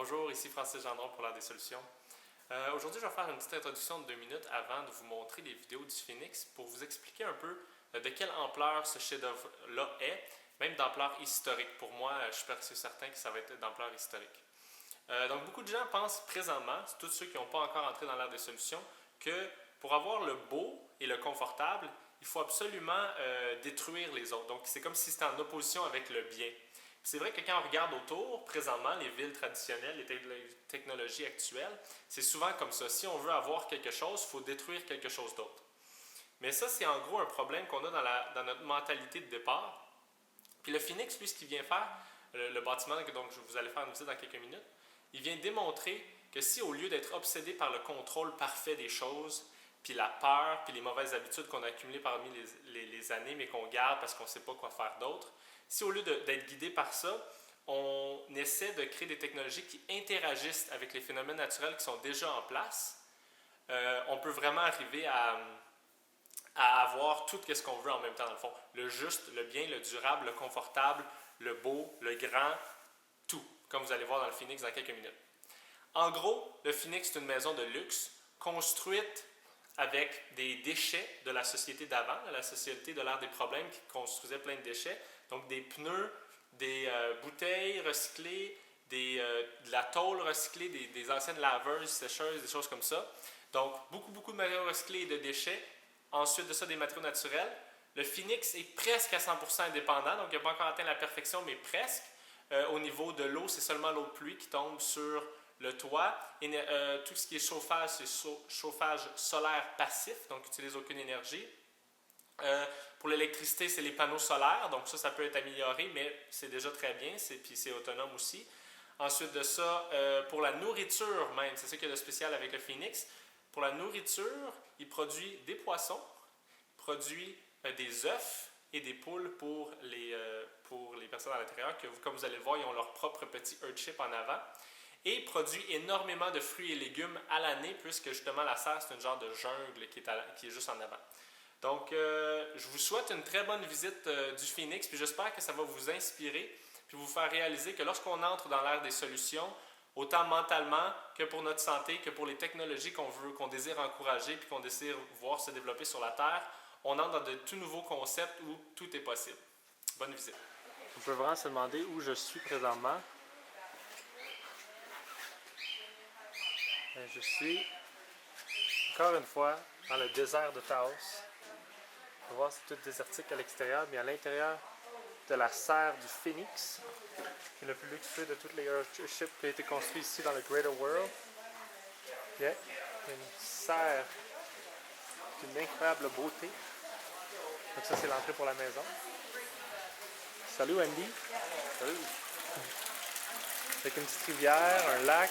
Bonjour, ici Francis Gendron pour l'Art des solutions. Aujourd'hui, je vais faire une petite introduction de 2 minutes avant de vous montrer les vidéos du Phénix pour vous expliquer un peu de quelle ampleur ce chef-d'œuvre-là est, même d'ampleur historique. Pour moi, je suis presque certain que ça va être d'ampleur historique. Donc, beaucoup de gens pensent présentement, tous ceux qui n'ont pas encore entré dans l'art des solutions, que pour avoir le beau et le confortable, il faut absolument détruire les autres. Donc, c'est comme si c'était en opposition avec le bien. C'est vrai que quand on regarde autour, présentement, les villes traditionnelles, les technologies actuelles, c'est souvent comme ça. Si on veut avoir quelque chose, il faut détruire quelque chose d'autre. Mais ça, c'est en gros un problème qu'on a dans notre mentalité de départ. Puis le Phoenix, lui, ce qu'il vient faire, le bâtiment dont vous allez faire une visite dans quelques minutes, il vient démontrer que si au lieu d'être obsédé par le contrôle parfait des choses, puis la peur, puis les mauvaises habitudes qu'on a accumulées parmi les années, mais qu'on garde parce qu'on ne sait pas quoi faire d'autre, si au lieu d'être guidé par ça, on essaie de créer des technologies qui interagissent avec les phénomènes naturels qui sont déjà en place, on peut vraiment arriver à avoir tout ce qu'on veut en même temps, dans le fond. Le juste, le bien, le durable, le confortable, le beau, le grand, tout, comme vous allez voir dans le Phoenix dans quelques minutes. En gros, le Phoenix, c'est une maison de luxe construite avec des déchets de la société d'avant, de la société de l'ère des problèmes qui construisait plein de déchets. Donc des pneus, des bouteilles recyclées, de la tôle recyclée, des anciennes laveuses, sécheuses, des choses comme ça. Donc beaucoup de matériaux recyclés et de déchets. Ensuite de ça, des matériaux naturels. Le Phoenix est presque à 100% indépendant, donc il n'a pas encore atteint la perfection, mais presque. Au niveau de l'eau, c'est seulement l'eau de pluie qui tombe sur le toit. Et tout ce qui est chauffage, c'est chauffage solaire passif, donc n'utilise aucune énergie. Pour l'électricité, c'est les panneaux solaires, donc ça peut être amélioré, mais c'est déjà très bien, puis c'est autonome aussi. Ensuite de ça, pour la nourriture même, c'est ça qu'il y a de spécial avec le Phoenix. Pour la nourriture, il produit des poissons, il produit des œufs et des poules pour les personnes à l'intérieur, que comme vous allez le voir, ils ont leur propre petit earth chip en avant. Et il produit énormément de fruits et légumes à l'année, puisque justement la serre, c'est un genre de jungle qui est juste en avant. Donc, je vous souhaite une très bonne visite du Phoenix, puis j'espère que ça va vous inspirer, puis vous faire réaliser que lorsqu'on entre dans l'ère des solutions, autant mentalement que pour notre santé, que pour les technologies qu'on désire encourager, puis qu'on désire voir se développer sur la Terre, on entre dans de tout nouveaux concepts où tout est possible. Bonne visite. On peut vraiment se demander où je suis présentement. Je suis, encore une fois, dans le désert de Taos. On va voir, c'est tout désertique à l'extérieur, mais à l'intérieur de la serre du Phoenix, qui est le plus luxueux de toutes les airships qui a été construit ici dans le Greater World. Il y a une serre d'une incroyable beauté. Donc ça, c'est l'entrée pour la maison. Salut Andy. Salut. Avec une petite rivière, un lac,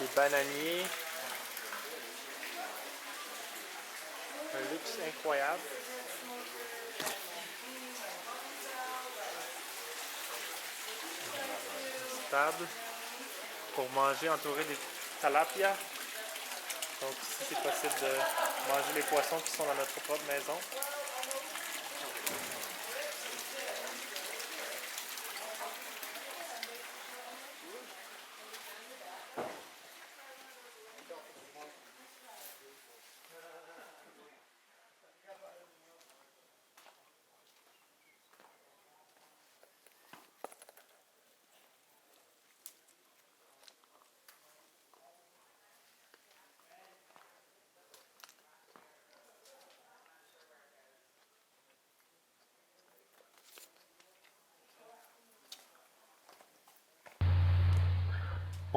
des bananiers. Un luxe incroyable. Une table pour manger entouré des tilapia. Donc ici, c'est possible de manger les poissons qui sont dans notre propre maison.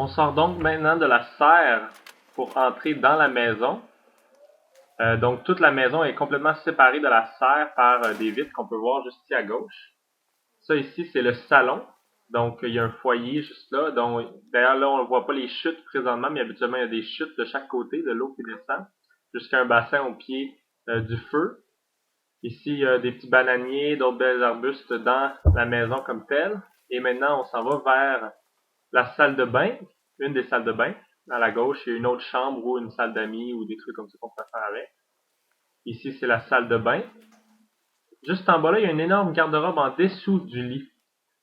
On sort donc maintenant de la serre pour entrer dans la maison. Donc toute la maison est complètement séparée de la serre par des vitres qu'on peut voir juste ici à gauche. Ça ici, c'est le salon. Donc il y a un foyer juste là. D'ailleurs là, on ne voit pas les chutes présentement, mais habituellement il y a des chutes de chaque côté, de l'eau qui descend, jusqu'à un bassin au pied du feu. Ici, il y a des petits bananiers, d'autres belles arbustes dans la maison comme telle. Et maintenant, on s'en va vers la salle de bain, une des salles de bain. À la gauche, il y a une autre chambre ou une salle d'amis ou des trucs comme ça qu'on peut faire avec. Ici, c'est la salle de bain. Juste en bas là, il y a une énorme garde-robe en dessous du lit.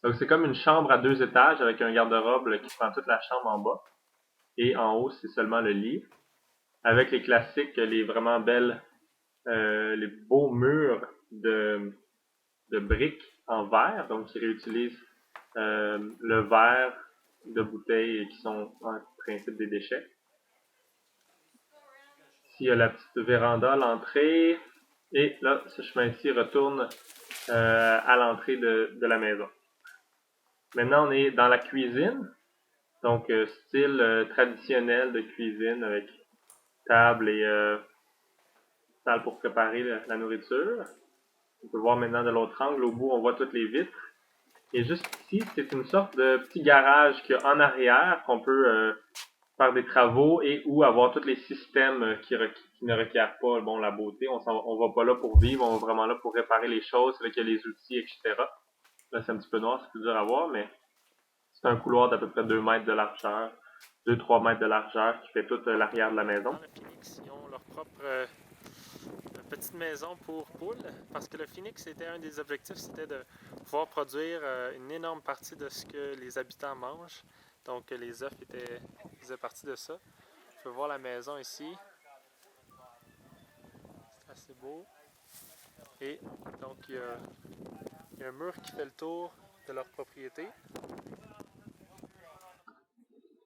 Donc c'est comme une chambre à 2 étages avec un garde-robe là, qui prend toute la chambre en bas. Et en haut, c'est seulement le lit. Avec les classiques, les vraiment belles, les beaux murs de briques en verre. Donc ils réutilisent le verre de bouteilles qui sont en principe des déchets. Ici, il y a la petite véranda à l'entrée. Et là, ce chemin-ci retourne à l'entrée de la maison. Maintenant, on est dans la cuisine. Donc, style traditionnel de cuisine avec table et salle pour préparer la nourriture. On peut voir maintenant de l'autre angle. Au bout, on voit toutes les vitres. Et juste ici, c'est une sorte de petit garage qu'il y a en arrière qu'on peut faire des travaux et ou avoir tous les systèmes qui ne requièrent pas la beauté. On va pas là pour vivre, on va vraiment là pour réparer les choses. C'est là qu'il y a les outils, etc. Là, c'est un petit peu noir, c'est plus dur à voir, mais c'est un couloir d'à peu près 2 mètres de largeur, 2-3 mètres de largeur qui fait tout l'arrière de la maison. Dans le Phoenix, ils ont leur propre petite maison pour poules, parce que le Phoenix, c'était un des objectifs, c'était de pouvoir produire une énorme partie de ce que les habitants mangent. Donc les œufs faisaient partie de ça. Je peux voir la maison ici. C'est assez beau. Et donc il y a un mur qui fait le tour de leur propriété.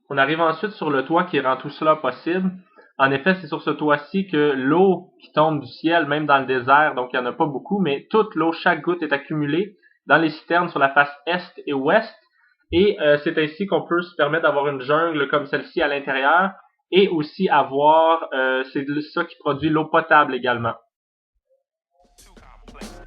On arrive ensuite sur le toit qui rend tout cela possible. En effet, c'est sur ce toit-ci que l'eau qui tombe du ciel, même dans le désert, donc il n'y en a pas beaucoup, mais toute l'eau, chaque goutte est accumulée dans les citernes sur la face est et ouest. Et c'est ainsi qu'on peut se permettre d'avoir une jungle comme celle-ci à l'intérieur et aussi avoir, c'est ça qui produit l'eau potable également. Too complex.